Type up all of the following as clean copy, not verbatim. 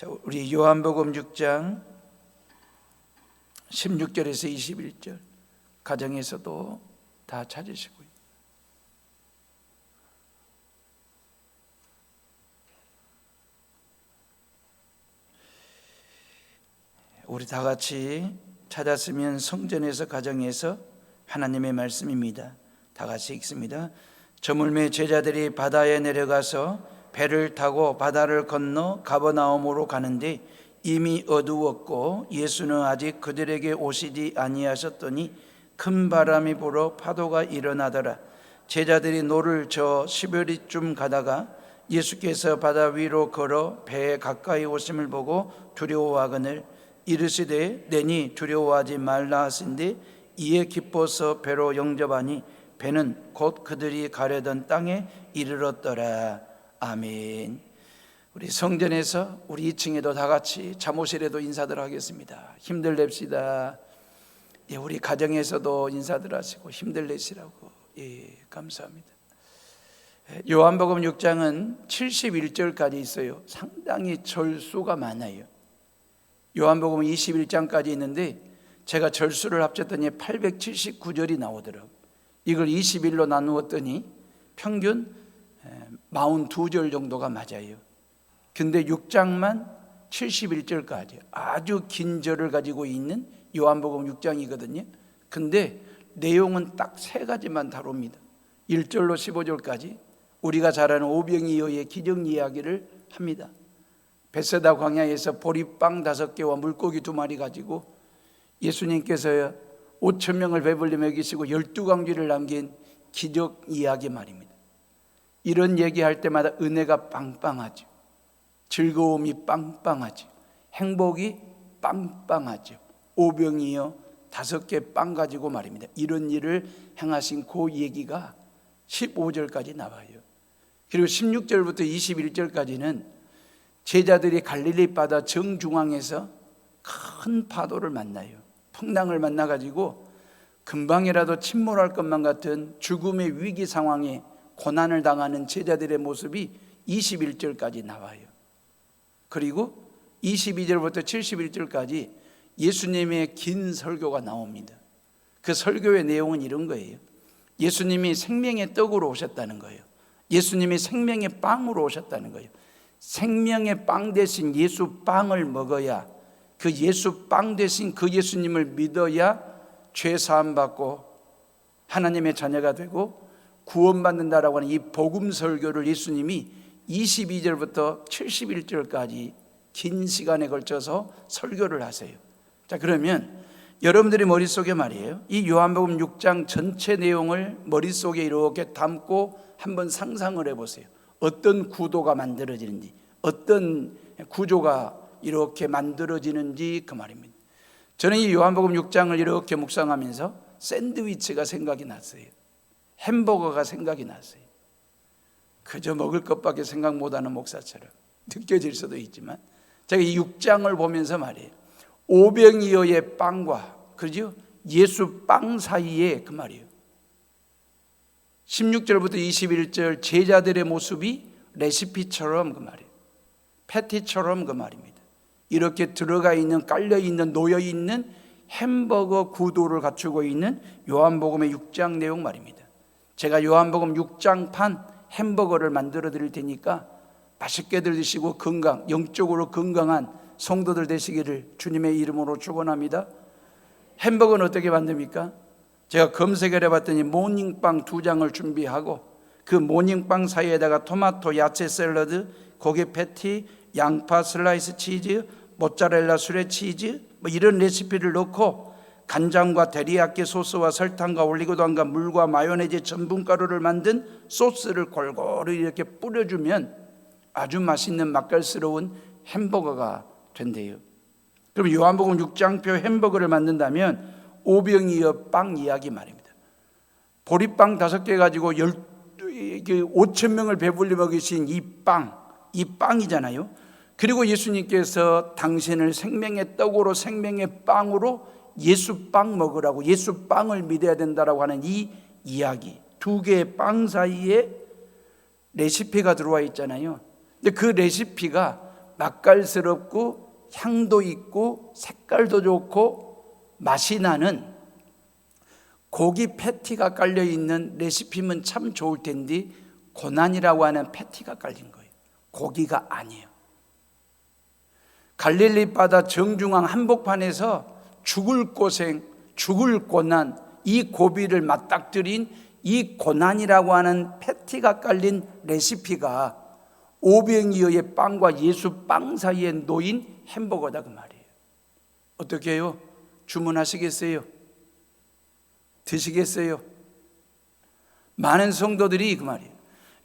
자, 우리 요한복음 6장 16절에서 21절 가정에서도 다 찾으시고요. 우리 다 같이 찾았으면 성전에서 가정에서 하나님의 말씀입니다. 다 같이 읽습니다. 저물매 제자들이 바다에 내려가서 배를 타고 바다를 건너 가버나움으로 가는데 이미 어두웠고 예수는 아직 그들에게 오시지 아니하셨더니 큰 바람이 불어 파도가 일어나더라. 제자들이 노를 저 10여리쯤 가다가 예수께서 바다 위로 걸어 배에 가까이 오심을 보고 두려워하거늘 이르시되 내니 두려워하지 말라 하신데 이에 기뻐서 배로 영접하니 배는 곧 그들이 가려던 땅에 이르렀더라. 아멘. 우리 성전에서 우리 2층에도 다 같이 잠옷이라도 인사들 하겠습니다. 힘들 냅시다. 예, 우리 가정에서도 인사들 하시고 힘들 내시라고. 예, 감사합니다. 요한복음 6장은 71절까지 있어요. 상당히 절수가 많아요. 요한복음 21장까지 있는데 제가 절수를 합쳤더니 879절이 나오더라고요. 이걸 21로 나누었더니 평균 42절 정도가 맞아요. 근데 6장만 71절까지 아주 긴 절을 가지고 있는 요한복음 6장이거든요. 근데 내용은 딱 3가지만 다룹니다. 1절로 15절까지 우리가 잘 아는 오병이어의 기적 이야기를 합니다. 베세다 광야에서 보리빵 5개와 물고기 2마리 가지고 예수님께서 5,000명을 배불리 먹이시고 12광지를 남긴 기적 이야기 말입니다. 이런 얘기할 때마다 은혜가 빵빵하죠. 즐거움이 빵빵하죠. 행복이 빵빵하죠. 오병이어 5개 빵 가지고 말입니다. 이런 일을 행하신 그 얘기가 15절까지 나와요. 그리고 16절부터 21절까지는 제자들이 갈릴리 바다 정중앙에서 큰 파도를 만나요. 풍랑을 만나가지고 금방이라도 침몰할 것만 같은 죽음의 위기 상황에 고난을 당하는 제자들의 모습이 21절까지 나와요. 그리고 22절부터 71절까지 예수님의 긴 설교가 나옵니다. 그 설교의 내용은 이런 거예요. 예수님이 생명의 떡으로 오셨다는 거예요. 예수님이 생명의 빵으로 오셨다는 거예요. 생명의 빵 대신 예수 빵을 먹어야, 그 예수 빵 대신 그 예수님을 믿어야 죄 사함 받고 하나님의 자녀가 되고 구원받는다라고 하는 이 복음 설교를 예수님이 22절부터 71절까지 긴 시간에 걸쳐서 설교를 하세요. 자, 그러면 여러분들이 머릿속에 말이에요, 이 요한복음 6장 전체 내용을 머릿속에 이렇게 담고 한번 상상을 해보세요. 어떤 구도가 만들어지는지, 어떤 구조가 이렇게 만들어지는지 그 말입니다. 저는 이 요한복음 6장을 이렇게 묵상하면서 샌드위치가 생각이 났어요. 햄버거가 생각이 났어요. 그저 먹을 것밖에 생각 못하는 목사처럼 느껴질 수도 있지만 제가 이 6장을 보면서 말이에요, 오병이어의 빵과 그죠? 예수 빵 사이에 그 말이에요, 16절부터 21절 제자들의 모습이 레시피처럼 그 말이에요, 패티처럼 그 말입니다. 이렇게 들어가 있는, 깔려 있는, 놓여 있는 햄버거 구도를 갖추고 있는 요한복음의 6장 내용 말입니다. 제가 요한복음 6장 판 햄버거를 만들어 드릴 테니까 맛있게들 드시고 영적으로 건강한 성도들 되시기를 주님의 이름으로 축원합니다. 햄버거는 어떻게 만듭니까? 제가 검색을 해봤더니 모닝빵 2장을 준비하고 그 모닝빵 사이에다가 토마토, 야채 샐러드, 고기 패티, 양파 슬라이스 치즈, 모짜렐라 수레 치즈 이런 레시피를 넣고 간장과 데리야끼 소스와 설탕과 올리고당과 물과 마요네즈 전분가루를 만든 소스를 골고루 이렇게 뿌려주면 아주 맛있는 맛깔스러운 햄버거가 된대요. 그럼 요한복음 6장표 햄버거를 만든다면 오병이어 빵 이야기 말입니다. 보리빵 5개 가지고 5,000명을 배불리 먹이신 이 빵이잖아요. 그리고 예수님께서 당신을 생명의 떡으로, 생명의 빵으로 예수빵 먹으라고, 예수빵을 믿어야 된다라고 하는 이 이야기, 2개의 빵 사이에 레시피가 들어와 있잖아요. 근데 그 레시피가 맛깔스럽고 향도 있고 색깔도 좋고 맛이 나는 고기 패티가 깔려있는 레시피면 참 좋을 텐데 고난이라고 하는 패티가 깔린 거예요. 고기가 아니에요. 갈릴리 바다 정중앙 한복판에서 죽을 고생, 죽을 고난, 이 고비를 맞닥뜨린 이 고난이라고 하는 패티가 깔린 레시피가 500여의 빵과 예수 빵 사이에 놓인 햄버거다 그 말이에요. 어떻게 해요? 주문하시겠어요? 드시겠어요? 많은 성도들이 그 말이에요.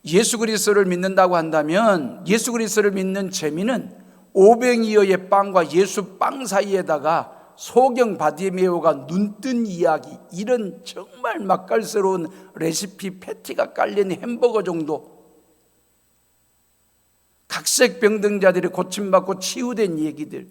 예수 그리스도를 믿는다고 한다면 예수 그리스도를 믿는 재미는 500여의 빵과 예수 빵 사이에다가 소경 바디메오가 눈뜬 이야기, 이런 정말 맛깔스러운 레시피 패티가 깔린 햄버거 정도, 각색 병등자들이 고침받고 치유된 얘기들,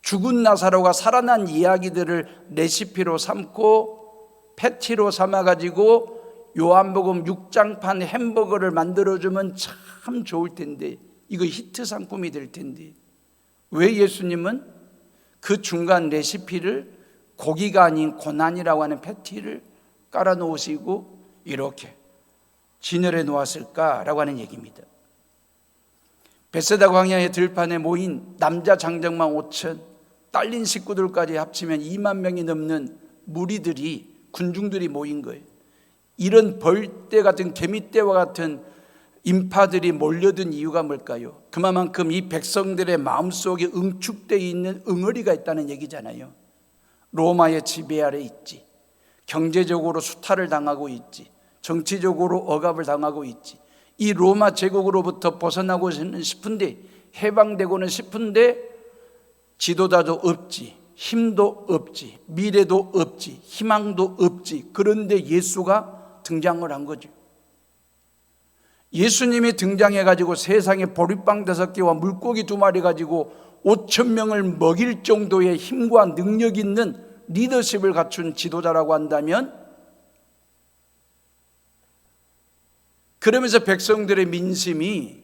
죽은 나사로가 살아난 이야기들을 레시피로 삼고 패티로 삼아가지고 요한복음 6장판 햄버거를 만들어주면 참 좋을 텐데, 이거 히트 상품이 될 텐데, 왜 예수님은 그 중간 레시피를 고기가 아닌 고난이라고 하는 패티를 깔아 놓으시고 이렇게 진열해 놓았을까라고 하는 얘기입니다. 베세다 광야의 들판에 모인 남자 장정만 5천, 딸린 식구들까지 합치면 2만 명이 넘는 무리들이, 군중들이 모인 거예요. 이런 벌떼 같은, 개미떼와 같은 인파들이 몰려든 이유가 뭘까요? 그만큼 이 백성들의 마음속에 응축되어 있는 응어리가 있다는 얘기잖아요. 로마의 지배 아래 있지, 경제적으로 수탈을 당하고 있지, 정치적으로 억압을 당하고 있지. 이 로마 제국으로부터 벗어나고는 싶은데, 해방되고는 싶은데 지도자도 없지, 힘도 없지, 미래도 없지, 희망도 없지. 그런데 예수가 등장을 한 거죠. 예수님이 등장해가지고 세상에 보리빵 5개와 물고기 2마리 가지고 5천 명을 먹일 정도의 힘과 능력 있는 리더십을 갖춘 지도자라고 한다면, 그러면서 백성들의 민심이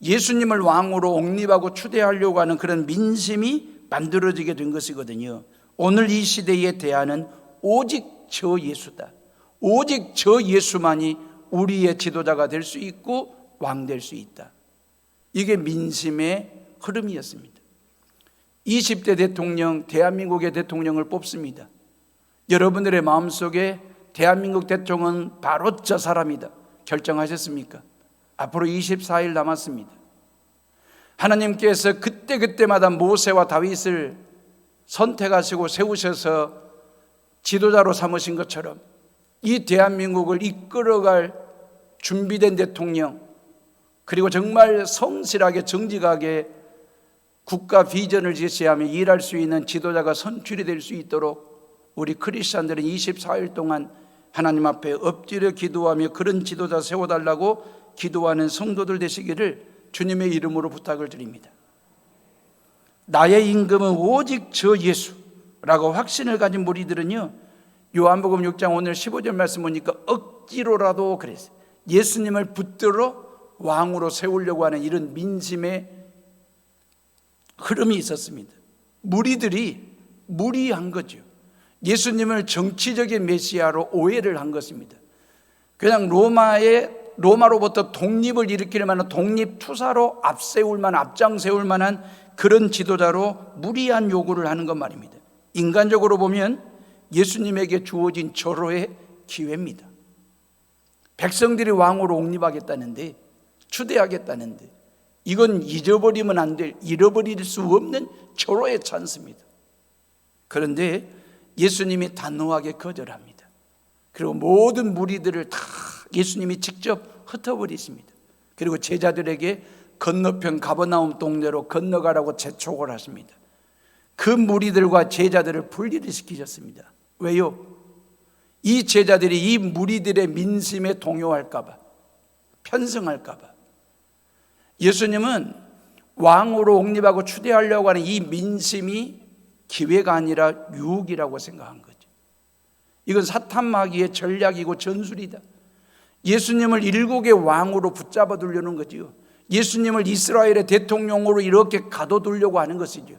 예수님을 왕으로 옹립하고 추대하려고 하는 그런 민심이 만들어지게 된 것이거든요. 오늘 이 시대의 대안은 오직 저 예수다. 오직 저 예수만이 우리의 지도자가 될 수 있고 왕 될 수 있다. 이게 민심의 흐름이었습니다. 20대 대통령, 대한민국의 대통령을 뽑습니다. 여러분들의 마음속에 대한민국 대통령은 바로 저 사람이다 결정하셨습니까? 앞으로 24일 남았습니다. 하나님께서 그때그때마다 모세와 다윗을 선택하시고 세우셔서 지도자로 삼으신 것처럼 이 대한민국을 이끌어갈 준비된 대통령, 그리고 정말 성실하게 정직하게 국가 비전을 제시하며 일할 수 있는 지도자가 선출이 될 수 있도록 우리 크리스찬들은 24일 동안 하나님 앞에 엎드려 기도하며 그런 지도자 세워달라고 기도하는 성도들 되시기를 주님의 이름으로 부탁을 드립니다. 나의 임금은 오직 저 예수라고 확신을 가진 무리들은요, 요한복음 6장 오늘 15절 말씀 보니까 억지로라도 그랬어요. 예수님을 붙들어 왕으로 세우려고 하는 이런 민심의 흐름이 있었습니다. 무리들이 무리한 거죠. 예수님을 정치적인 메시아로 오해를 한 것입니다. 그냥 로마로부터 독립을 일으킬 만한 독립투사로 앞장세울 만한 그런 지도자로 무리한 요구를 하는 것 말입니다. 인간적으로 보면 예수님에게 주어진 절호의 기회입니다. 백성들이 왕으로 옹립하겠다는데, 추대하겠다는데, 이건 잊어버리면 안 될, 잃어버릴 수 없는 절호의 찬스입니다. 그런데 예수님이 단호하게 거절합니다. 그리고 모든 무리들을 다 예수님이 직접 흩어버리십니다. 그리고 제자들에게 건너편 가버나움 동네로 건너가라고 재촉을 하십니다. 그 무리들과 제자들을 분리를 시키셨습니다. 왜요? 이 제자들이 이 무리들의 민심에 동요할까 봐, 편승할까 봐. 예수님은 왕으로 옹립하고 추대하려고 하는 이 민심이 기회가 아니라 유혹이라고 생각한 거죠. 이건 사탄 마귀의 전략이고 전술이다. 예수님을 일국의 왕으로 붙잡아 두려는 거지요. 예수님을 이스라엘의 대통령으로 이렇게 가둬두려고 하는 것이죠.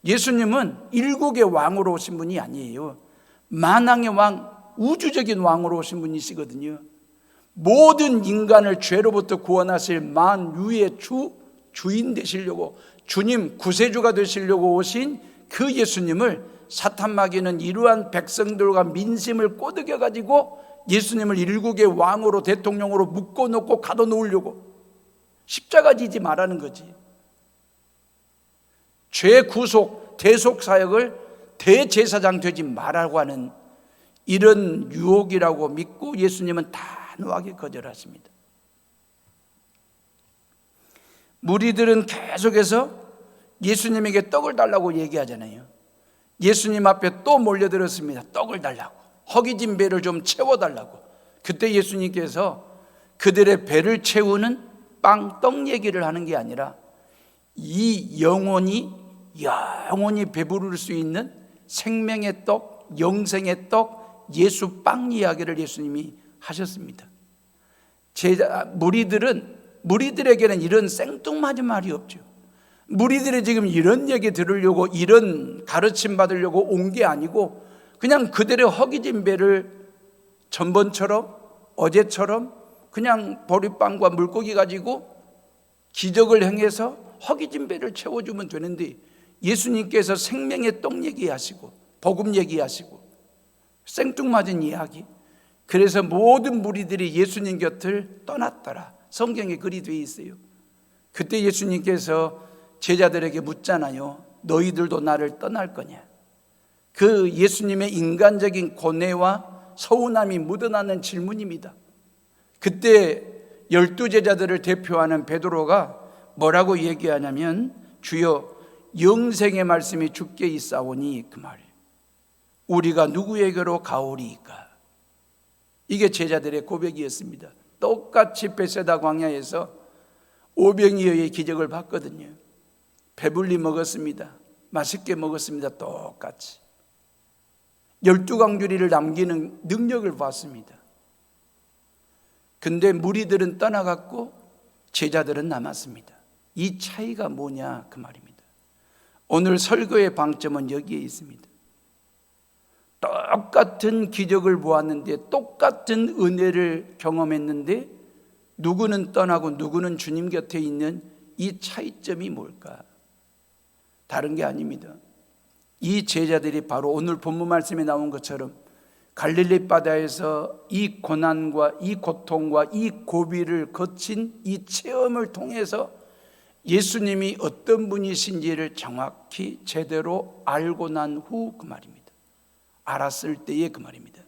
예수님은 일국의 왕으로 오신 분이 아니에요. 만왕의 왕, 우주적인 왕으로 오신 분이시거든요. 모든 인간을 죄로부터 구원하실 만유의 주인 되시려고, 주님 구세주가 되시려고 오신 그 예수님을 사탄 마귀는 이러한 백성들과 민심을 꼬드겨 가지고 예수님을 일국의 왕으로 대통령으로 묶어놓고 가둬놓으려고 십자가 지지 말라는 거지. 죄 구속 대속 사역을 대제사장 되지 말라고 하는 이런 유혹이라고 믿고 예수님은 단호하게 거절하십니다. 무리들은 계속해서 예수님에게 떡을 달라고 얘기하잖아요. 예수님 앞에 또 몰려들었습니다. 떡을 달라고, 허기진 배를 좀 채워달라고. 그때 예수님께서 그들의 배를 채우는 떡 얘기를 하는 게 아니라 이 영혼이 배부를 수 있는 생명의 떡, 영생의 떡, 예수 빵 이야기를 예수님이 하셨습니다. 무리들에게는 이런 생뚱맞은 말이 없죠. 무리들이 지금 이런 얘기 들으려고, 이런 가르침 받으려고 온 게 아니고 그냥 그들의 허기진 배를 전번처럼 어제처럼 그냥 보리빵과 물고기 가지고 기적을 행해서 허기진 배를 채워주면 되는데, 예수님께서 생명의 떡 얘기하시고 복음 얘기하시고 생뚱맞은 이야기. 그래서 모든 무리들이 예수님 곁을 떠났더라. 성경에 글이 되어 있어요. 그때 예수님께서 제자들에게 묻잖아요. 너희들도 나를 떠날 거냐? 그 예수님의 인간적인 고뇌와 서운함이 묻어나는 질문입니다. 그때 12제자들을 대표하는 베드로가 뭐라고 얘기하냐면, 주여 영생의 말씀이 주께 있사오니, 그 말이에요. 우리가 누구에게로 가오리이까? 이게 제자들의 고백이었습니다. 똑같이 베세다 광야에서 오병이어의 기적을 봤거든요. 배불리 먹었습니다. 맛있게 먹었습니다. 똑같이 12광주리를 남기는 능력을 봤습니다. 근데 무리들은 떠나갔고 제자들은 남았습니다. 이 차이가 뭐냐 그 말입니다. 오늘 설교의 방점은 여기에 있습니다. 똑같은 기적을 보았는데, 똑같은 은혜를 경험했는데 누구는 떠나고 누구는 주님 곁에 있는 이 차이점이 뭘까? 다른 게 아닙니다. 이 제자들이 바로 오늘 본문 말씀에 나온 것처럼 갈릴리 바다에서 이 고난과 이 고통과 이 고비를 거친 이 체험을 통해서 예수님이 어떤 분이신지를 정확히 제대로 알고 난 후 그 말입니다. 알았을 때의 그 말입니다.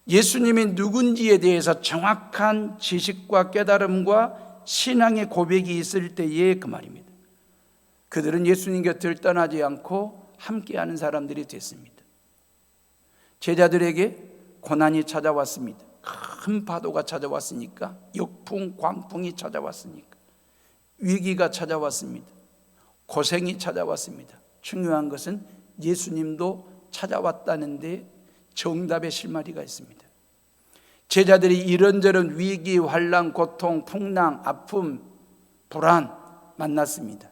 예수님이 누군지에 대해서 정확한 지식과 깨달음과 신앙의 고백이 있을 때의 그 말입니다. 그들은 예수님 곁을 떠나지 않고 함께하는 사람들이 됐습니다. 제자들에게 고난이 찾아왔습니다. 큰 파도가 찾아왔으니까, 역풍, 광풍이 찾아왔으니까, 위기가 찾아왔습니다. 고생이 찾아왔습니다. 중요한 것은 예수님도 찾아왔다는데 정답의 실마리가 있습니다. 제자들이 이런저런 위기, 환난, 고통, 풍랑, 아픔, 불안 만났습니다.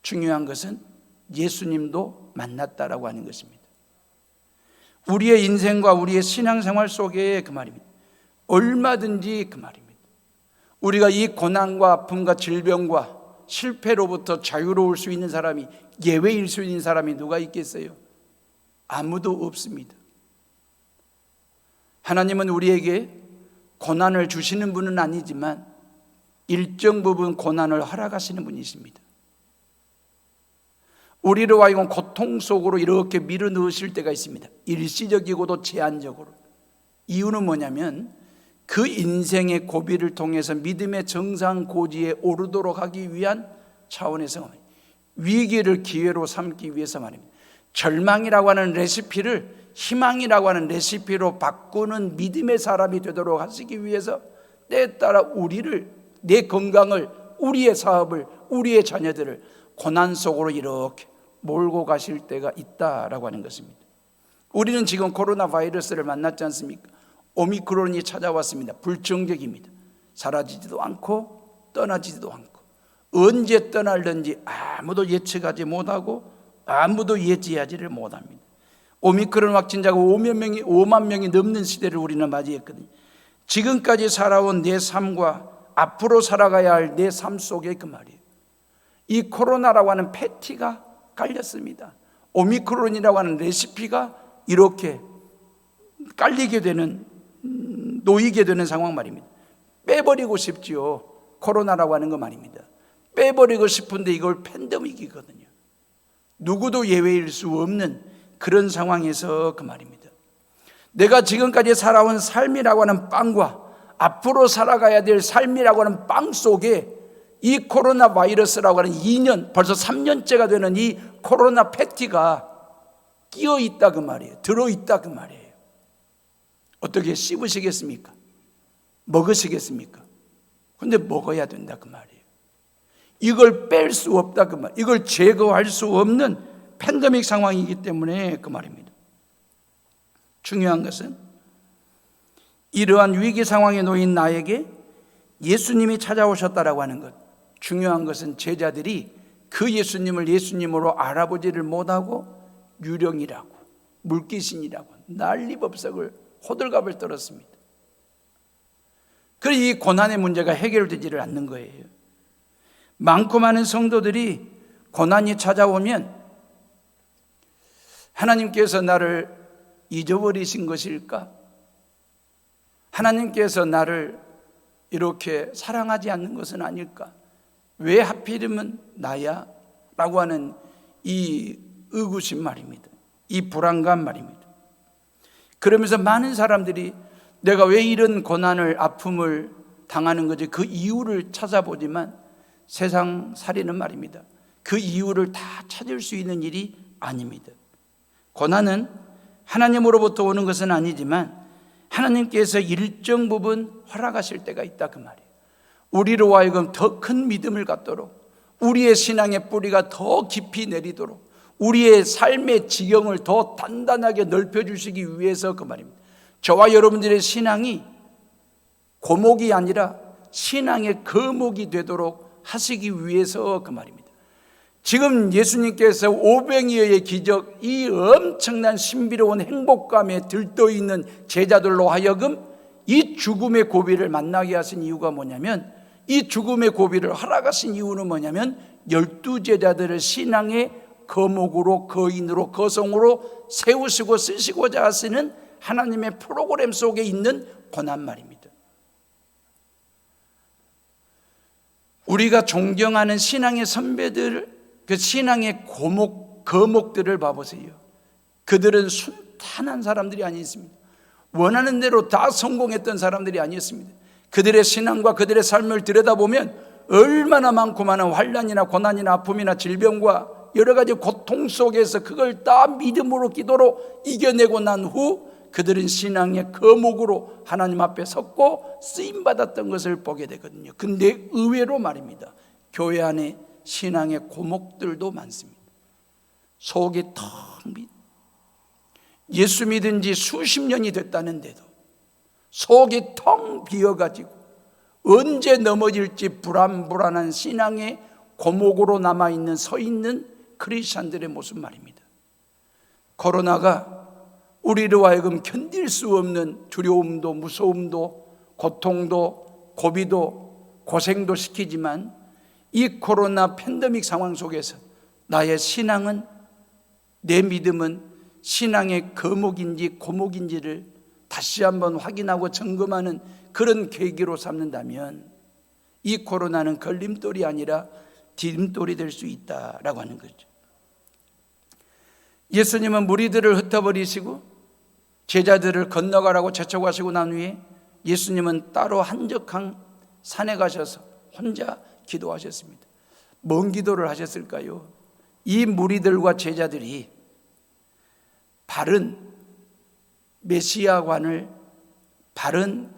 중요한 것은 예수님도 만났다라고 하는 것입니다. 우리의 인생과 우리의 신앙생활 속에 그 말입니다. 얼마든지 그 말입니다. 우리가 이 고난과 아픔과 질병과 실패로부터 자유로울 수 있는 사람이, 예외일 수 있는 사람이 누가 있겠어요? 아무도 없습니다. 하나님은 우리에게 고난을 주시는 분은 아니지만 일정 부분 고난을 허락하시는 분이십니다. 우리로 하여금 고통 속으로 이렇게 밀어넣으실 때가 있습니다. 일시적이고도 제한적으로. 이유는 뭐냐면 그 인생의 고비를 통해서 믿음의 정상 고지에 오르도록 하기 위한 차원에서 위기를 기회로 삼기 위해서 말입니다. 절망이라고 하는 레시피를 희망이라고 하는 레시피로 바꾸는 믿음의 사람이 되도록 하시기 위해서 때에 따라 우리를, 내 건강을, 우리의 사업을, 우리의 자녀들을 고난 속으로 이렇게 몰고 가실 때가 있다라고 하는 것입니다. 우리는 지금 코로나 바이러스를 만났지 않습니까? 오미크론이 찾아왔습니다. 불정적입니다. 사라지지도 않고 떠나지도 않고 언제 떠날는지 아무도 예측하지 못하고 아무도 예지하지를 못합니다. 오미크론 확진자가 5만 명이 넘는 시대를 우리는 맞이했거든요. 지금까지 살아온 내 삶과 앞으로 살아가야 할 내 삶 속에 그 말이에요. 이 코로나라고 하는 패티가 깔렸습니다. 오미크론이라고 하는 레시피가 이렇게 깔리게 되는, 놓이게 되는 상황 말입니다. 빼버리고 싶지요. 코로나라고 하는 거 말입니다. 빼버리고 싶은데 이걸 팬데믹이거든요. 누구도 예외일 수 없는 그런 상황에서 그 말입니다. 내가 지금까지 살아온 삶이라고 하는 빵과 앞으로 살아가야 될 삶이라고 하는 빵 속에 이 코로나 바이러스라고 하는 2년, 벌써 3년째가 되는 이 코로나 패티가 끼어 있다 그 말이에요. 들어있다 그 말이에요. 어떻게 씹으시겠습니까? 먹으시겠습니까? 근데 먹어야 된다 그 말이에요. 이걸 뺄 수 없다 그 말. 이걸 제거할 수 없는 팬데믹 상황이기 때문에 그 말입니다. 중요한 것은 이러한 위기 상황에 놓인 나에게 예수님이 찾아오셨다라고 하는 것. 중요한 것은 제자들이 그 예수님을 예수님으로 알아보지를 못하고 유령이라고, 물귀신이라고 난리법석을 호들갑을 떨었습니다. 그래서 이 고난의 문제가 해결되지를 않는 거예요. 많고 많은 성도들이 고난이 찾아오면 하나님께서 나를 잊어버리신 것일까? 하나님께서 나를 이렇게 사랑하지 않는 것은 아닐까? 왜 하필이면 나야? 라고 하는 이 의구심 말입니다. 이 불안감 말입니다. 그러면서 많은 사람들이 내가 왜 이런 고난을, 아픔을 당하는 거지? 그 이유를 찾아보지만 세상 살이는 말입니다. 그 이유를 다 찾을 수 있는 일이 아닙니다. 고난은 하나님으로부터 오는 것은 아니지만 하나님께서 일정 부분 허락하실 때가 있다 그 말이에요. 우리로 하여금 더 큰 믿음을 갖도록, 우리의 신앙의 뿌리가 더 깊이 내리도록, 우리의 삶의 지경을 더 단단하게 넓혀주시기 위해서 그 말입니다. 저와 여러분들의 신앙이 고목이 아니라 신앙의 거목이 되도록 하시기 위해서 그 말입니다. 지금 예수님께서 오병이어의 기적, 이 엄청난 신비로운 행복감에 들떠있는 제자들로 하여금 이 죽음의 고비를 만나게 하신 이유가 뭐냐면, 이 죽음의 고비를 허락하신 이유는 뭐냐면 12제자들을 신앙의 거목으로, 거인으로, 거성으로 세우시고 쓰시고자 하시는 하나님의 프로그램 속에 있는 고난 말입니다. 우리가 존경하는 신앙의 선배들, 그 신앙의 거목들을 봐보세요. 그들은 순탄한 사람들이 아니었습니다. 원하는 대로 다 성공했던 사람들이 아니었습니다. 그들의 신앙과 그들의 삶을 들여다보면 얼마나 많고 많은 환난이나 고난이나 아픔이나 질병과 여러 가지 고통 속에서 그걸 다 믿음으로, 기도로 이겨내고 난 후 그들은 신앙의 거목으로 하나님 앞에 섰고 쓰임받았던 것을 보게 되거든요. 근데 의외로 말입니다, 교회 안에 신앙의 고목들도 많습니다. 속이 텅 빈, 예수 믿은 지 수십 년이 됐다는데도 속이 텅 비어가지고 언제 넘어질지 불안불안한 신앙의 고목으로 남아있는, 서있는 크리스찬들의 모습 말입니다. 코로나가 우리로 하여금 견딜 수 없는 두려움도, 무서움도, 고통도, 고비도, 고생도 시키지만 이 코로나 팬데믹 상황 속에서 나의 신앙은, 내 믿음은 신앙의 거목인지 고목인지를 다시 한번 확인하고 점검하는 그런 계기로 삼는다면 이 코로나는 걸림돌이 아니라 디딤돌이 될 수 있다라고 하는 거죠. 예수님은 무리들을 흩어버리시고 제자들을 건너가라고 재촉하시고 난 후에 예수님은 따로 한적한 산에 가셔서 혼자 기도하셨습니다. 뭔 기도를 하셨을까요? 이 무리들과 제자들이 바른 메시아관을, 바른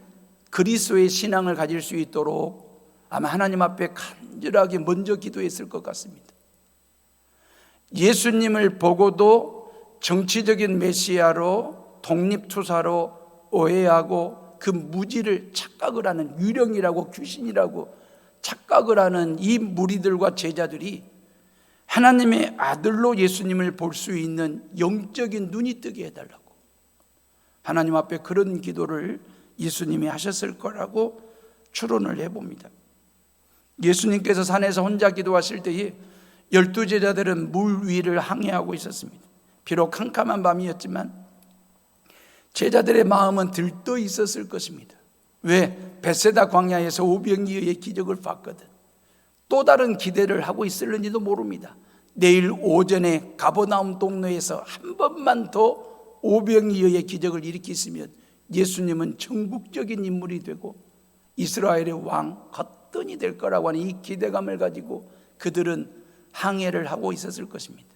그리스도의 신앙을 가질 수 있도록 아마 하나님 앞에 간절하게 먼저 기도했을 것 같습니다. 예수님을 보고도 정치적인 메시아로, 독립투사로 오해하고 그 무지를 착각을 하는, 유령이라고 귀신이라고 착각을 하는 이 무리들과 제자들이 하나님의 아들로 예수님을 볼 수 있는 영적인 눈이 뜨게 해달라고, 하나님 앞에 그런 기도를 예수님이 하셨을 거라고 추론을 해봅니다. 예수님께서 산에서 혼자 기도하실 때에 12제자들은 물 위를 항해하고 있었습니다. 비록 캄캄한 밤이었지만 제자들의 마음은 들떠 있었을 것입니다. 왜? 벳세다 광야에서 오병이어의 기적을 봤거든. 또 다른 기대를 하고 있을는지도 모릅니다. 내일 오전에 가버나움 동네에서 한 번만 더 오병이어의 기적을 일으키시면 예수님은 전국적인 인물이 되고 이스라엘의 왕 겉돈이 될 거라고 하는 이 기대감을 가지고 그들은 항해를 하고 있었을 것입니다.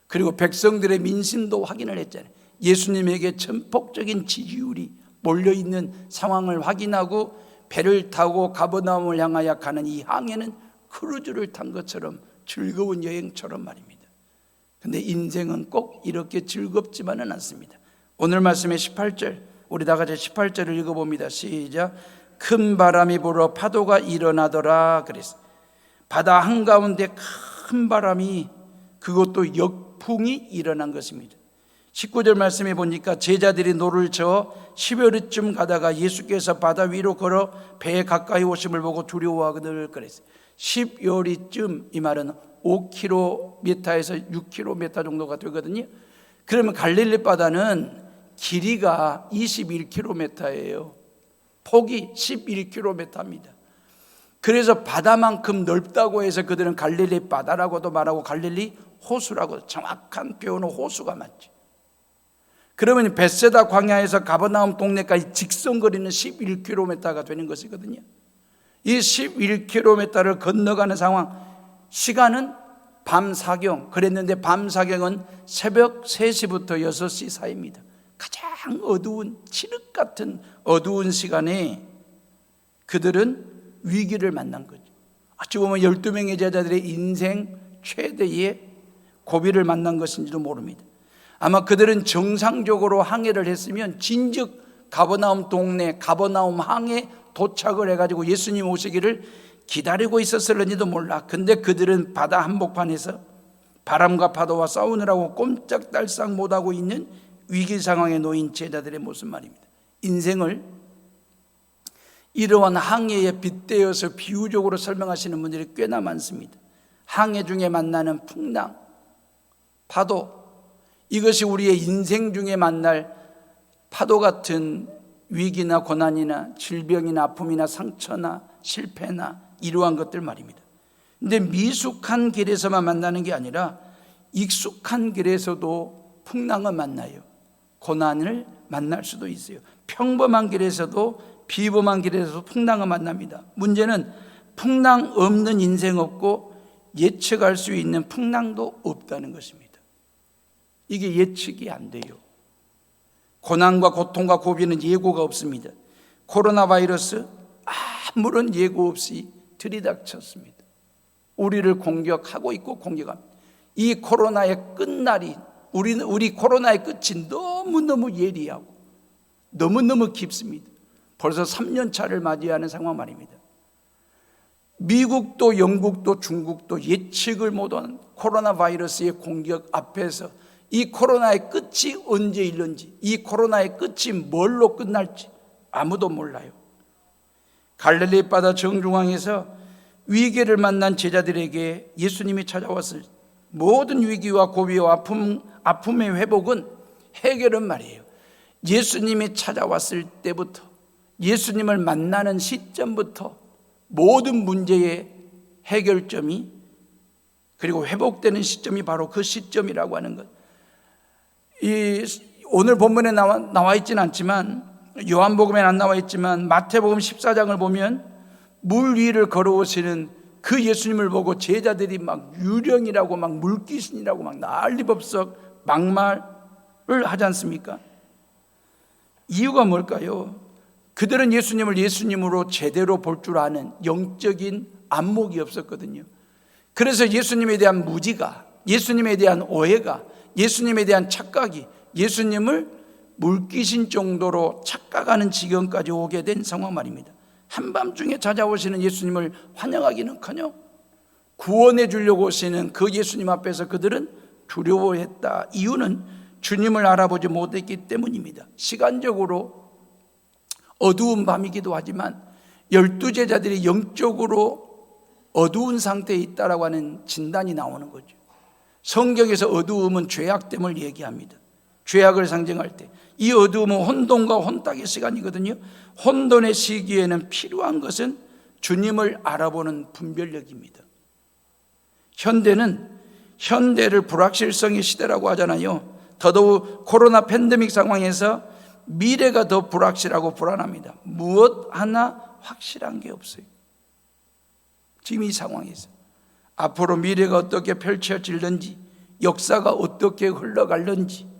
그리고 백성들의 민심도 확인을 했잖아요. 예수님에게 전폭적인 지지율이 몰려있는 상황을 확인하고 배를 타고 가버나움을 향하여 가는 이 항해는 크루즈를 탄 것처럼 즐거운 여행처럼 말입니다. 근데 인생은 꼭 이렇게 즐겁지만은 않습니다. 오늘 말씀의 18절, 우리 다 같이 18절을 읽어봅니다. 시작. 큰 바람이 불어 파도가 일어나더라 그랬어요. 바다 한가운데 큰 바람이, 그것도 역풍이 일어난 것입니다. 19절 말씀에 보니까 제자들이 노를 저어 10여리쯤 가다가 예수께서 바다 위로 걸어 배에 가까이 오심을 보고 두려워하거늘 그랬어요. 10여리쯤, 이 말은 5km에서 6km 정도가 되거든요. 그러면 갈릴리 바다는 길이가 21km예요. 폭이 11km입니다. 그래서 바다만큼 넓다고 해서 그들은 갈릴리 바다라고도 말하고 갈릴리 호수라고, 정확한 표현은 호수가 맞죠. 그러면 벳세다 광야에서 가버나움 동네까지 직선거리는 11km가 되는 것이거든요. 이 11km를 건너가는 상황, 시간은 밤 사경, 그랬는데 밤 사경은 새벽 3시부터 6시 사이입니다. 가장 어두운, 칠흑 같은 어두운 시간에 그들은 위기를 만난 거죠. 어찌 보면 12명의 제자들의 인생 최대의 고비를 만난 것인지도 모릅니다. 아마 그들은 정상적으로 항해를 했으면 진즉 가버나움 동네, 가버나움 항에 도착을 해가지고 예수님 오시기를 기다리고 있었을는지도 몰라. 근데 그들은 바다 한복판에서 바람과 파도와 싸우느라고 꼼짝달싹 못하고 있는 위기 상황에 놓인 제자들의 모습 말입니다. 인생을 이러한 항해에 빗대어서 비유적으로 설명하시는 분들이 꽤나 많습니다. 항해 중에 만나는 풍랑, 파도, 이것이 우리의 인생 중에 만날 파도 같은 위기나 고난이나 질병이나 아픔이나 상처나 실패나 이러한 것들 말입니다. 근데 미숙한 길에서만 만나는 게 아니라 익숙한 길에서도 풍랑을 만나요. 고난을 만날 수도 있어요. 평범한 길에서도 비범한 길에서도 풍랑을 만납니다. 문제는 풍랑 없는 인생 없고 예측할 수 있는 풍랑도 없다는 것입니다. 이게 예측이 안 돼요. 고난과 고통과 고비는 예고가 없습니다. 코로나 바이러스 아무런 예고 없이 들이닥쳤습니다. 우리를 공격하고 있고 공격합니다. 이 코로나의 끝날이, 우리 코로나의 끝이 너무너무 예리하고 너무너무 깊습니다. 벌써 3년 차를 맞이하는 상황 말입니다. 미국도 영국도 중국도 예측을 못한 코로나 바이러스의 공격 앞에서 이 코로나의 끝이 언제 일는지, 이 코로나의 끝이 뭘로 끝날지 아무도 몰라요. 갈릴리 바다 정중앙에서 위기를 만난 제자들에게 예수님이 찾아왔을 모든 위기와 고비와 아픔의 회복은, 해결은 말이에요. 예수님이 찾아왔을 때부터, 예수님을 만나는 시점부터 모든 문제의 해결점이, 그리고 회복되는 시점이 바로 그 시점이라고 하는 것. 오늘 본문에 나와 있지는 않지만, 요한복음에 안 나와 있지만 마태복음 14장을 보면 물 위를 걸어오시는 그 예수님을 보고 제자들이 막 유령이라고 막 물귀신이라고 막 난리법석 막말을 하지 않습니까? 이유가 뭘까요? 그들은 예수님을 예수님으로 제대로 볼 줄 아는 영적인 안목이 없었거든요. 그래서 예수님에 대한 무지가, 예수님에 대한 오해가, 예수님에 대한 착각이 예수님을 물귀신 정도로 착각하는 지경까지 오게 된 상황 말입니다. 한밤중에 찾아오시는 예수님을 환영하기는커녕 구원해 주려고 오시는 그 예수님 앞에서 그들은 두려워했다. 이유는 주님을 알아보지 못했기 때문입니다. 시간적으로 어두운 밤이기도 하지만 12제자들이 영적으로 어두운 상태에 있다라고 하는 진단이 나오는 거죠. 성경에서 어두움은 죄악됨을 얘기합니다. 죄악을 상징할 때 이 어두움은 혼돈과 혼탁의 시간이거든요. 혼돈의 시기에는 필요한 것은 주님을 알아보는 분별력입니다. 현대를 불확실성의 시대라고 하잖아요. 더더욱 코로나 팬데믹 상황에서 미래가 더 불확실하고 불안합니다. 무엇 하나 확실한 게 없어요. 지금 이 상황에서 앞으로 미래가 어떻게 펼쳐질는지, 역사가 어떻게 흘러갈는지,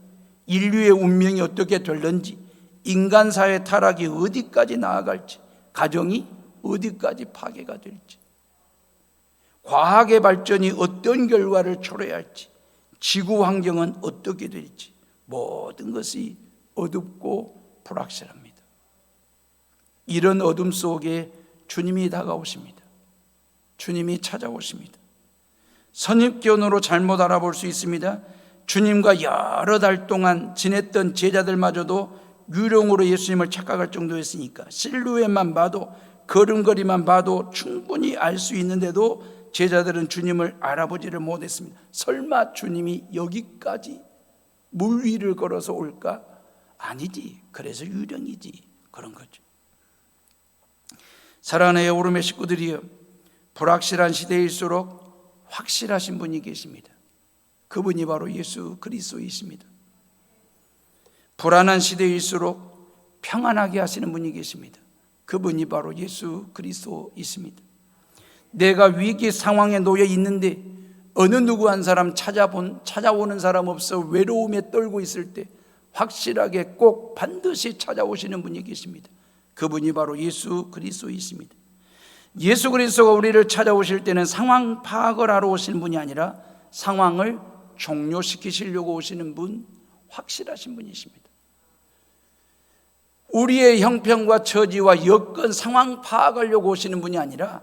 인류의 운명이 어떻게 될는지, 인간사회 타락이 어디까지 나아갈지, 가정이 어디까지 파괴가 될지, 과학의 발전이 어떤 결과를 초래할지, 지구 환경은 어떻게 될지, 모든 것이 어둡고 불확실합니다. 이런 어둠 속에 주님이 다가오십니다. 주님이 찾아오십니다. 선입견으로 잘못 알아볼 수 있습니다. 주님과 여러 달 동안 지냈던 제자들마저도 유령으로 예수님을 착각할 정도였으니까 실루엣만 봐도, 걸음걸이만 봐도 충분히 알 수 있는데도 제자들은 주님을 알아보지를 못했습니다. 설마 주님이 여기까지 물 위를 걸어서 올까? 아니지. 그래서 유령이지. 그런 거죠. 사랑하는 에오름의 식구들이여, 불확실한 시대일수록 확실하신 분이 계십니다. 그분이 바로 예수 그리스도이십니다. 불안한 시대일수록 평안하게 하시는 분이 계십니다. 그분이 바로 예수 그리스도이십니다. 내가 위기 상황에 놓여 있는데 어느 누구 한 사람 찾아오는 사람 없어 외로움에 떨고 있을 때 확실하게 꼭 반드시 찾아오시는 분이 계십니다. 그분이 바로 예수 그리스도이십니다. 예수 그리스도가 우리를 찾아오실 때는 상황 파악을 하러 오시는 분이 아니라 상황을 종료시키시려고 오시는 분, 확실하신 분이십니다. 우리의 형편과 처지와 여건 상황 파악하려고 오시는 분이 아니라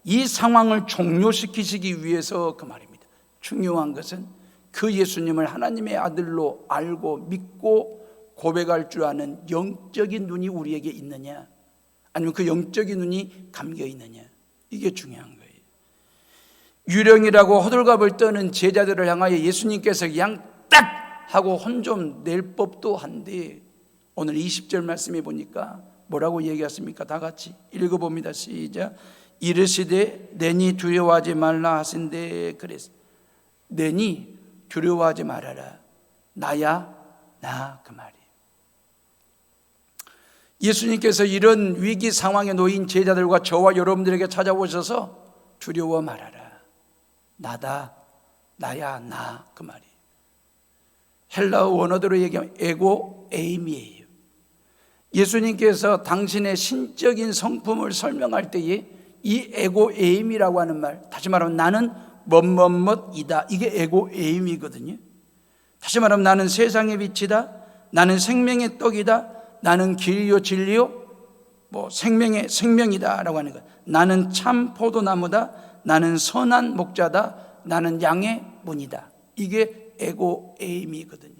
이 상황을 종료시키시기 위해서 그 말입니다. 중요한 것은 그 예수님을 하나님의 아들로 알고 믿고 고백할 줄 아는 영적인 눈이 우리에게 있느냐, 아니면 그 영적인 눈이 감겨 있느냐, 이게 중요한 거예요. 유령이라고 호들갑을 떠는 제자들을 향하여 예수님께서 그냥 딱 하고 혼 좀 낼 법도 한데, 오늘 20절 말씀에 보니까 뭐라고 얘기했습니까? 다 같이 읽어봅니다. 시작. 이르시되 내니 두려워하지 말라 하신대. 그래서 내니 두려워하지 말아라, 나야 나, 그 말이에요. 예수님께서 이런 위기 상황에 놓인 제자들과 저와 여러분들에게 찾아오셔서 두려워 말아라, 나다, 나야 나, 그 말이에요. 헬라어 원어대로 얘기하면 에고 에임이에요. 예수님께서 당신의 신적인 성품을 설명할 때에 이 에고 에임이라고 하는 말, 다시 말하면 나는 뭐뭐뭐이다, 이게 에고 에임이거든요. 다시 말하면 나는 세상의 빛이다, 나는 생명의 떡이다, 나는 길이요 진리요 생명의 생명이다 라고 하는 것. 나는 참 포도나무다, 나는 선한 목자다, 나는 양의 문이다. 이게 에고 에임이거든요.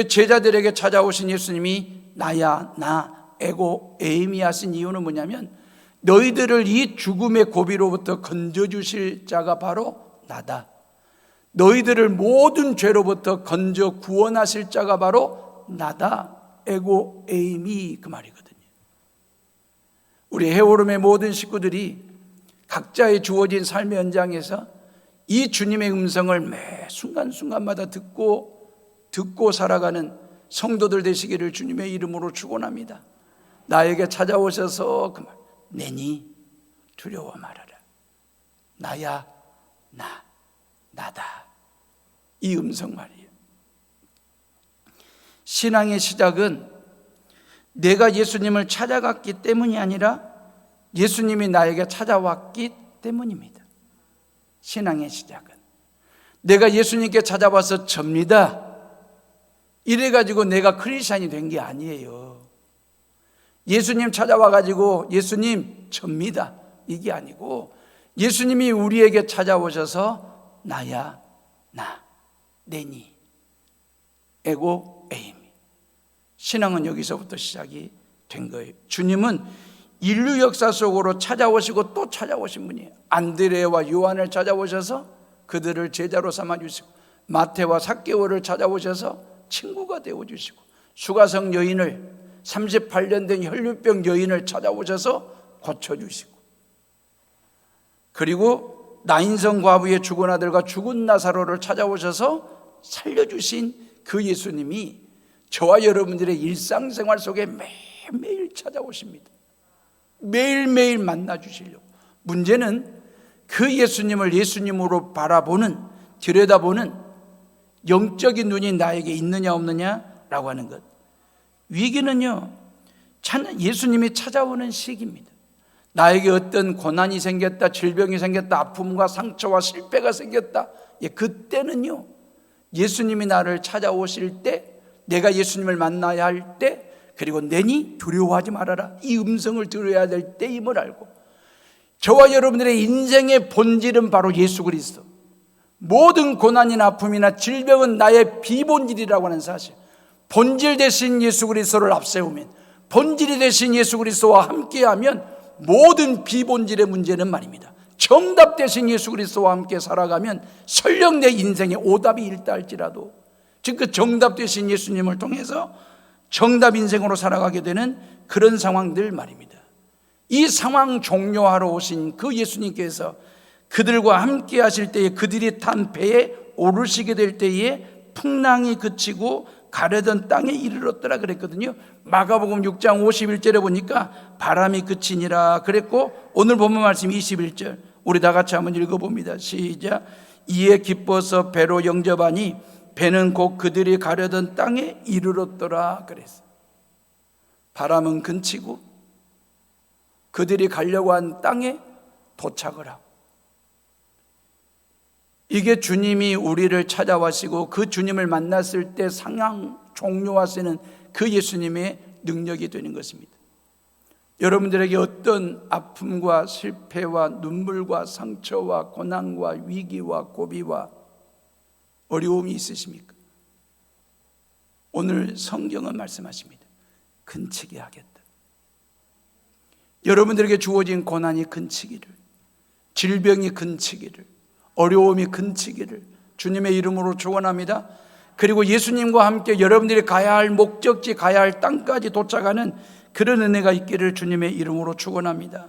제자들에게 찾아오신 예수님이 나야 나, 에고 에임이 하신 이유는 뭐냐면, 너희들을 이 죽음의 고비로부터 건져주실 자가 바로 나다, 너희들을 모든 죄로부터 건져 구원하실 자가 바로 나다, 에고 에임이 그 말이거든요. 우리 해오름의 모든 식구들이 각자의 주어진 삶의 현장에서 이 주님의 음성을 매 순간순간마다 듣고 살아가는 성도들 되시기를 주님의 이름으로 축원합니다. 나에게 찾아오셔서 그 말, 내니 두려워 말아라, 나야 나, 나다, 이 음성 말이에요. 신앙의 시작은 내가 예수님을 찾아갔기 때문이 아니라 예수님이 나에게 찾아왔기 때문입니다. 신앙의 시작은 내가 예수님께 찾아와서 접니다, 이래가지고 내가 크리스찬이 된 게 아니에요. 예수님 찾아와가지고 예수님 접니다 이게 아니고, 예수님이 우리에게 찾아오셔서 나야 나, 내니, 에고 에이미. 신앙은 여기서부터 시작이 된 거예요. 주님은 인류 역사 속으로 찾아오시고 또 찾아오신 분이에요. 안드레와 요한을 찾아오셔서 그들을 제자로 삼아주시고, 마태와 삭개오를 찾아오셔서 친구가 되어주시고, 수가성 여인을 38년 된 혈류병 여인을 찾아오셔서 고쳐주시고, 그리고 나인성 과부의 죽은 아들과 죽은 나사로를 찾아오셔서 살려주신 그 예수님이 저와 여러분들의 일상생활 속에 매일매일 찾아오십니다. 매일매일 만나주시려고. 문제는 그 예수님을 예수님으로 바라보는, 들여다보는 영적인 눈이 나에게 있느냐 없느냐라고 하는 것. 위기는요, 예수님이 찾아오는 시기입니다. 나에게 어떤 고난이 생겼다, 질병이 생겼다, 아픔과 상처와 실패가 생겼다, 그때는요, 예수님이 나를 찾아오실 때, 내가 예수님을 만나야 할 때, 그리고 내니 두려워하지 말아라, 이 음성을 들어야 될 때임을 알고, 저와 여러분들의 인생의 본질은 바로 예수 그리스도, 모든 고난이나 아픔이나 질병은 나의 비본질이라고 하는 사실, 본질 대신 예수 그리스도를 앞세우면, 본질이 대신 예수 그리스도와 함께하면 모든 비본질의 문제는 말입니다, 정답 대신 예수 그리스도와 함께 살아가면 설령 내 인생에 오답이 있다 할지라도, 즉 그 정답 대신 예수님을 통해서 정답 인생으로 살아가게 되는 그런 상황들 말입니다. 이 상황 종료하러 오신 그 예수님께서 그들과 함께 하실 때에, 그들이 탄 배에 오르시게 될 때에 풍랑이 그치고 가려던 땅에 이르렀더라 그랬거든요. 마가복음 6장 51절에 보니까 바람이 그치니라 그랬고, 오늘 본문 말씀 21절 우리 다 같이 한번 읽어봅니다. 시작. 이에 기뻐서 배로 영접하니 배는 곧 그들이 가려던 땅에 이르렀더라 그랬어요. 바람은 그치고 그들이 가려고 한 땅에 도착을 하고, 이게 주님이 우리를 찾아와시고 그 주님을 만났을 때 상황 종료하시는 그 예수님의 능력이 되는 것입니다. 여러분들에게 어떤 아픔과 실패와 눈물과 상처와 고난과 위기와 고비와 어려움이 있으십니까? 오늘 성경은 말씀하십니다. 근치게 하겠다. 여러분들에게 주어진 고난이 근치기를, 질병이 근치기를, 어려움이 근치기를 주님의 이름으로 축원합니다. 그리고 예수님과 함께 여러분들이 가야 할 목적지, 가야 할 땅까지 도착하는 그런 은혜가 있기를 주님의 이름으로 축원합니다.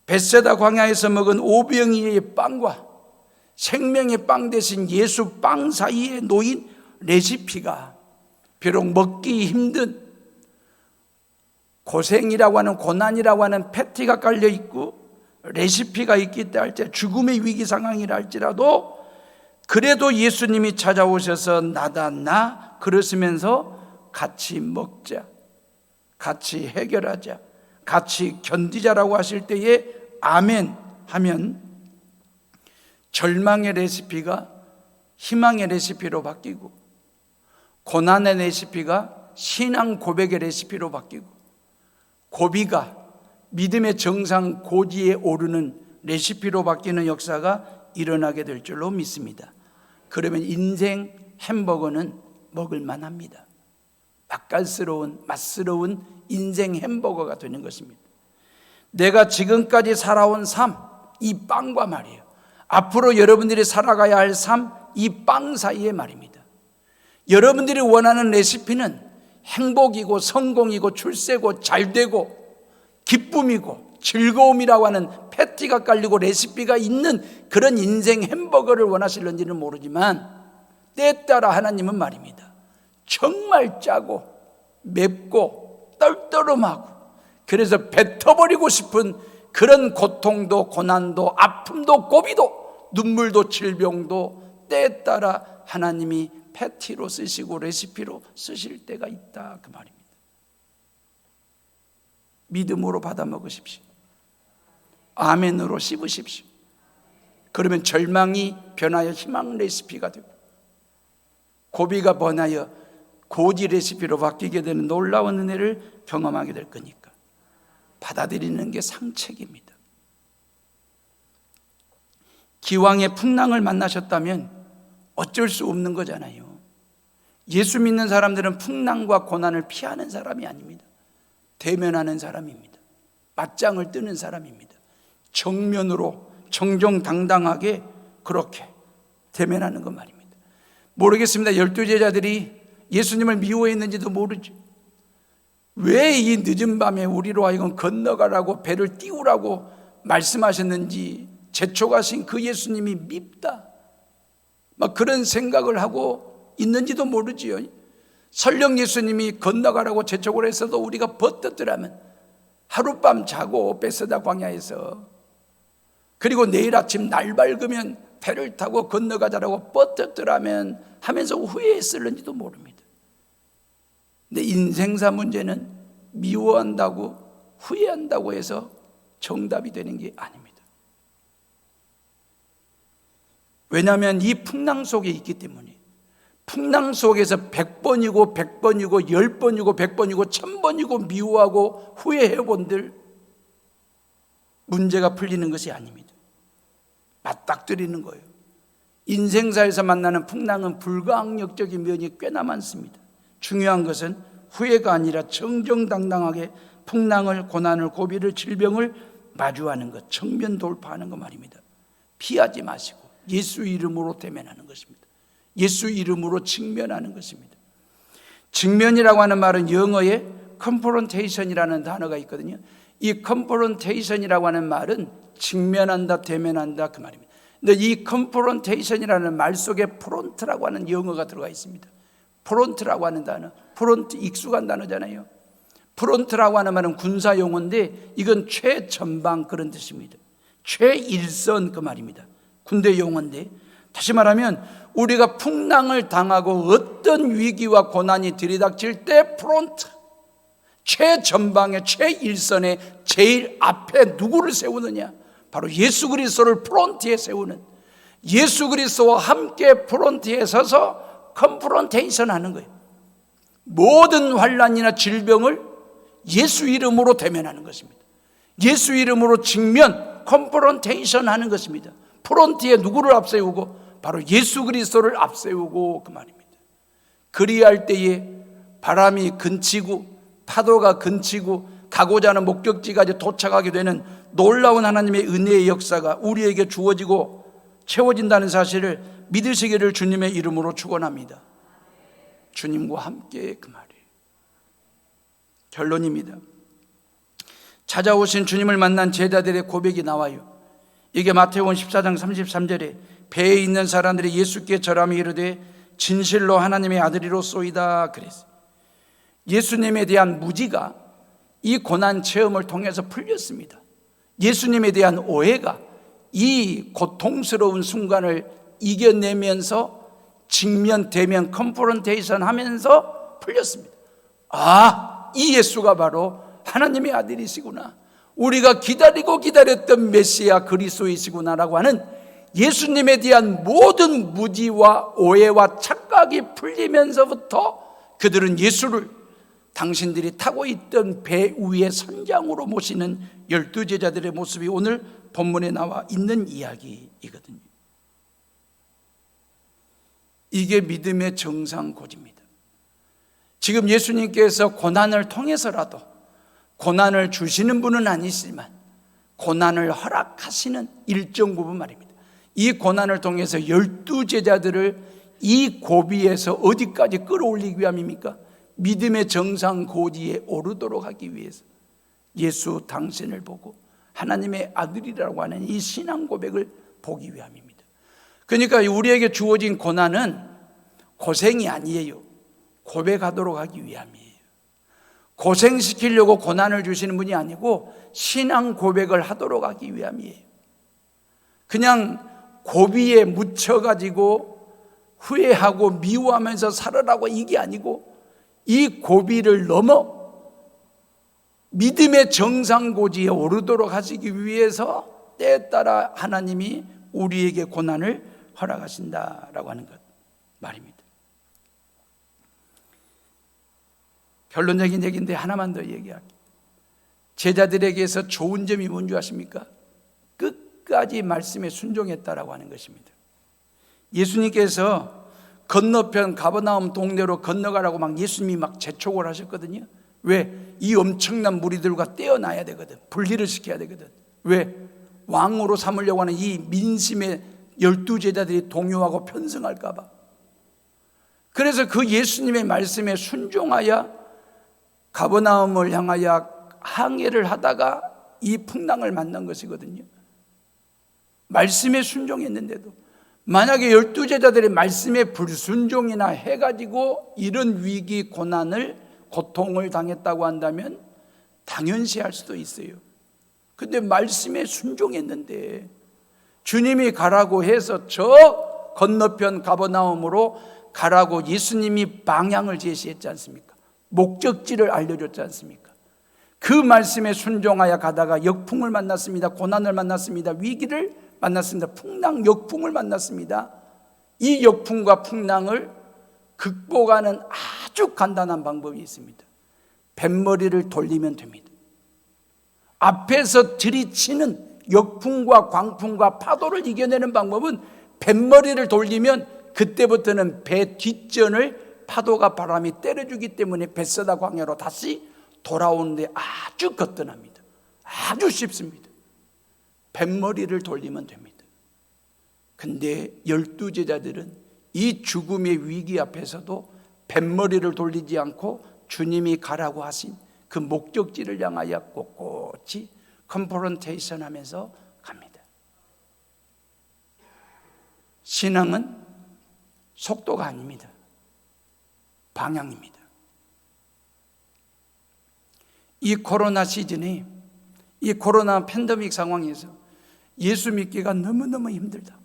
벳세다 광야에서 먹은 오병이의 빵과 생명의 빵 대신 예수 빵 사이에 놓인 레시피가, 비록 먹기 힘든 고생이라고 하는, 고난이라고 하는 패티가 깔려 있고 레시피가 있기 때문에 할 때 죽음의 위기 상황이라 할지라도, 그래도 예수님이 찾아오셔서 나다 나 그러시면서 같이 먹자, 같이 해결하자, 같이 견디자라고 하실 때에 아멘 하면 절망의 레시피가 희망의 레시피로 바뀌고, 고난의 레시피가 신앙 고백의 레시피로 바뀌고, 고비가 믿음의 정상 고지에 오르는 레시피로 바뀌는 역사가 일어나게 될 줄로 믿습니다. 그러면 인생 햄버거는 먹을 만합니다. 맛깔스러운, 맛스러운 인생 햄버거가 되는 것입니다. 내가 지금까지 살아온 삶, 이 빵과 말이에요. 앞으로 여러분들이 살아가야 할 삶, 이 빵 사이의 말입니다. 여러분들이 원하는 레시피는 행복이고 성공이고 출세고 잘되고 기쁨이고 즐거움이라고 하는 패티가 깔리고 레시피가 있는 그런 인생 햄버거를 원하실는지는 모르지만, 때에 따라 하나님은 말입니다, 정말 짜고 맵고 떨떠름하고, 그래서 뱉어버리고 싶은 그런 고통도 고난도 아픔도 고비도 눈물도 질병도 때에 따라 하나님이 패티로 쓰시고 레시피로 쓰실 때가 있다, 그 말입니다. 믿음으로 받아 먹으십시오. 아멘으로 씹으십시오. 그러면 절망이 변하여 희망 레시피가 되고, 고비가 변하여 고지 레시피로 바뀌게 되는 놀라운 은혜를 경험하게 될 거니까 받아들이는 게 상책입니다. 기왕의 풍랑을 만나셨다면 어쩔 수 없는 거잖아요. 예수 믿는 사람들은 풍랑과 고난을 피하는 사람이 아닙니다. 대면하는 사람입니다. 맞짱을 뜨는 사람입니다. 정면으로 정정당당하게 그렇게 대면하는 것 말입니다. 모르겠습니다. 12제자들이 예수님을 미워했는지도 모르죠. 왜 이 늦은 밤에 우리로 하여금 건너가라고 배를 띄우라고 말씀하셨는지, 재촉하신 그 예수님이 밉다, 막 그런 생각을 하고 있는지도 모르지요. 설령 예수님이 건너가라고 재촉을 했어도 우리가 버텼더라면 하룻밤 자고 베세다 광야에서, 그리고 내일 아침 날 밝으면 배를 타고 건너가자라고 버텼더라면 하면서 후회했을는지도 모릅니다. 근데 인생사 문제는 미워한다고 후회한다고 해서 정답이 되는 게 아닙니다. 왜냐하면 이 풍랑 속에 있기 때문에, 풍랑 속에서 100번이고 100번이고 10번이고 100번이고 1000번이고 미워하고 후회해본들 문제가 풀리는 것이 아닙니다. 맞닥뜨리는 거예요. 인생사에서 만나는 풍랑은 불가항력적인 면이 꽤나 많습니다. 중요한 것은 후회가 아니라 정정당당하게 풍랑을, 고난을, 고비를, 질병을 마주하는 것, 정면 돌파하는 것 말입니다. 피하지 마시고 예수 이름으로 대면하는 것입니다. 예수 이름으로 직면하는 것입니다. 직면이라고 하는 말은 영어에 confrontation이라는 단어가 있거든요. 이 confrontation이라고 하는 말은 직면한다, 대면한다 그 말입니다. 근데 이 confrontation이라는 말 속에 front라고 하는 영어가 들어가 있습니다. front라고 하는 단어, front 익숙한 단어잖아요. front라고 하는 말은 군사 용어인데 이건 최전방 그런 뜻입니다. 최일선 그 말입니다. 군대 용어인데, 다시 말하면 우리가 풍랑을 당하고 어떤 위기와 고난이 들이닥칠 때 프론트, 최전방에 최일선에 제일 앞에 누구를 세우느냐? 바로 예수 그리스도를 프론트에 세우는, 예수 그리스도와 함께 프론트에 서서 컨프런테이션 하는 거예요. 모든 환난이나 질병을 예수 이름으로 대면하는 것입니다. 예수 이름으로 직면, 컨프런테이션 하는 것입니다. 프론트에 누구를 앞세우고? 바로 예수 그리스도를 앞세우고 그 말입니다. 그리할 때에 바람이 근치고 파도가 근치고 가고자 하는 목적지까지 도착하게 되는 놀라운 하나님의 은혜의 역사가 우리에게 주어지고 채워진다는 사실을 믿으시기를 주님의 이름으로 축원합니다. 주님과 함께 그 말이에요. 결론입니다. 찾아오신 주님을 만난 제자들의 고백이 나와요. 이게 마태복음 14장 33절에 배에 있는 사람들이 예수께 절하며 이르되 진실로 하나님의 아들이로소이다 그랬어요. 예수님에 대한 무지가 이 고난 체험을 통해서 풀렸습니다. 예수님에 대한 오해가 이 고통스러운 순간을 이겨내면서 직면, 대면, 컨프런테이션 하면서 풀렸습니다. 아, 이 예수가 바로 하나님의 아들이시구나, 우리가 기다리고 기다렸던 메시아 그리스도이시구나라고 하는 예수님에 대한 모든 무지와 오해와 착각이 풀리면서부터 그들은 예수를 당신들이 타고 있던 배 위에 선장으로 모시는 12제자들의 모습이 오늘 본문에 나와 있는 이야기이거든요. 이게 믿음의 정상고지입니다. 지금 예수님께서 고난을 통해서라도, 고난을 주시는 분은 아니지만 고난을 허락하시는 일정 부분 말입니다. 이 고난을 통해서 12제자들을 이 고비에서 어디까지 끌어올리기 위함입니까? 믿음의 정상 고지에 오르도록 하기 위해서 예수 당신을 보고 하나님의 아들이라고 하는 이 신앙 고백을 보기 위함입니다. 그러니까 우리에게 주어진 고난은 고생이 아니에요. 고백하도록 하기 위함이에요. 고생시키려고 고난을 주시는 분이 아니고 신앙 고백을 하도록 하기 위함이에요. 그냥 고비에 묻혀가지고 후회하고 미워하면서 살아라고 이게 아니고 이 고비를 넘어 믿음의 정상고지에 오르도록 하시기 위해서 때에 따라 하나님이 우리에게 고난을 허락하신다라고 하는 것 말입니다. 결론적인 얘기인데 하나만 더 얘기할게요. 제자들에게서 좋은 점이 뭔지 아십니까? 끝까지 말씀에 순종했다라고 하는 것입니다. 예수님께서 건너편 가버나움 동네로 건너가라고 막 예수님이 막 재촉을 하셨거든요. 왜? 이 엄청난 무리들과 떼어놔야 되거든. 분리를 시켜야 되거든. 왜? 왕으로 삼으려고 하는 이 민심에 12제자들이 동요하고 편승할까 봐. 그래서 그 예수님의 말씀에 순종하여 가버나움을 향하여 항해를 하다가 이 풍랑을 만난 것이거든요. 말씀에 순종했는데도 만약에 12제자들의 말씀에 불순종이나 해가지고 이런 위기, 고난을, 고통을 당했다고 한다면 당연시할 수도 있어요. 근데 말씀에 순종했는데 주님이 가라고 해서 저 건너편 가버나움으로 가라고 예수님이 방향을 제시했지 않습니까? 목적지를 알려줬지 않습니까? 그 말씀에 순종하여 가다가 역풍을 만났습니다. 고난을 만났습니다. 위기를 만났습니다. 풍랑, 역풍을 만났습니다. 이 역풍과 풍랑을 극복하는 아주 간단한 방법이 있습니다. 뱃머리를 돌리면 됩니다. 앞에서 들이치는 역풍과 광풍과 파도를 이겨내는 방법은 뱃머리를 돌리면 그때부터는 배 뒷전을 파도가 바람이 때려주기 때문에 벳세다 광야로 다시 돌아오는데 아주 거뜬합니다. 아주 쉽습니다. 뱃머리를 돌리면 됩니다. 근데 12제자들은 이 죽음의 위기 앞에서도 뱃머리를 돌리지 않고 주님이 가라고 하신 그 목적지를 향하여 꼿꼿이 컨프런테이션 하면서 갑니다. 신앙은 속도가 아닙니다. 방향입니다. 이 코로나 시즌에, 이 코로나 팬데믹 상황에서 예수 믿기가 너무너무 힘들다고,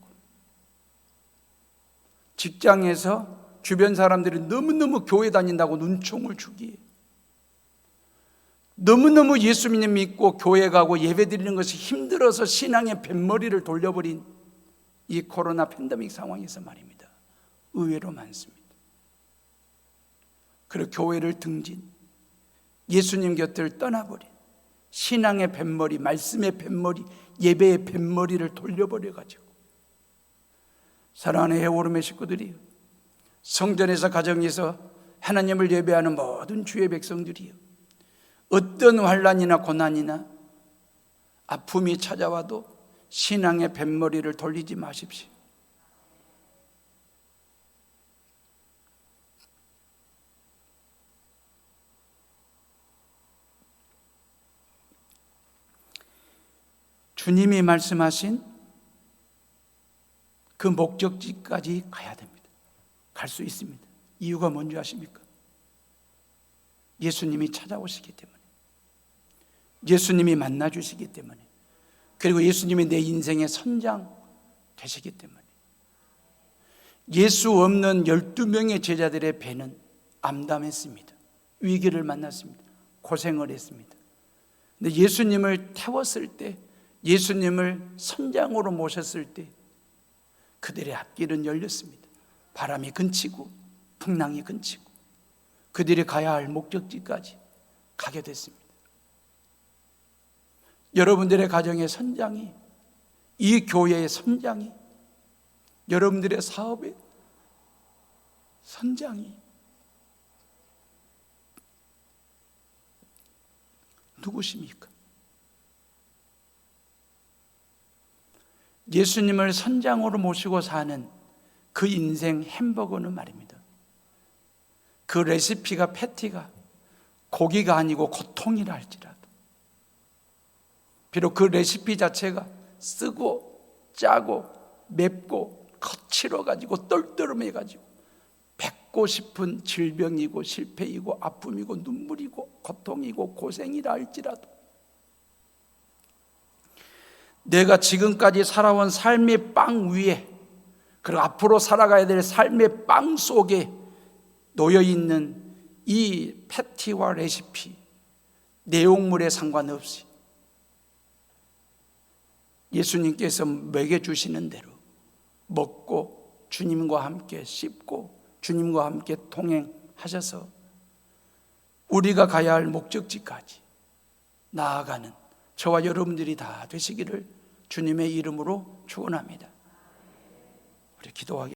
직장에서 주변 사람들이 너무너무 교회 다닌다고 눈총을 주기에, 너무너무 예수 믿고 교회 가고 예배 드리는 것이 힘들어서 신앙의 뱃머리를 돌려버린 이 코로나 팬데믹 상황에서 말입니다. 의외로 많습니다. 그리고 교회를 등진, 예수님 곁을 떠나버린 신앙의 뱃머리, 말씀의 뱃머리, 예배의 뱃머리를 돌려버려가지고, 사랑하는 해오름의 식구들이요, 성전에서 가정에서 하나님을 예배하는 모든 주의 백성들이요, 어떤 환난이나 고난이나 아픔이 찾아와도 신앙의 뱃머리를 돌리지 마십시오. 주님이 말씀하신 그 목적지까지 가야 됩니다. 갈 수 있습니다. 이유가 뭔지 아십니까? 예수님이 찾아오시기 때문에, 예수님이 만나주시기 때문에, 그리고 예수님이 내 인생의 선장 되시기 때문에. 예수 없는 12명의 제자들의 배는 암담했습니다. 위기를 만났습니다. 고생을 했습니다. 근데 예수님을 태웠을 때, 예수님을 선장으로 모셨을 때 그들의 앞길은 열렸습니다. 바람이 그치고 풍랑이 그치고 그들이 가야 할 목적지까지 가게 됐습니다. 여러분들의 가정의 선장이, 이 교회의 선장이, 여러분들의 사업의 선장이 누구십니까? 예수님을 선장으로 모시고 사는 그 인생 햄버거는 말입니다, 그 레시피가, 패티가 고기가 아니고 고통이라 할지라도, 비록 그 레시피 자체가 쓰고 짜고 맵고 거칠어가지고 떨떠름해가지고 뱉고 싶은 질병이고 실패이고 아픔이고 눈물이고 고통이고 고생이라 할지라도, 내가 지금까지 살아온 삶의 빵 위에, 그리고 앞으로 살아가야 될 삶의 빵 속에 놓여있는 이 패티와 레시피, 내용물에 상관없이 예수님께서 먹여주시는 대로 먹고 주님과 함께 씹고 주님과 함께 동행하셔서 우리가 가야 할 목적지까지 나아가는 저와 여러분들이 다 되시기를 주님의 이름으로 축원합니다. 우리 기도하겠습니다.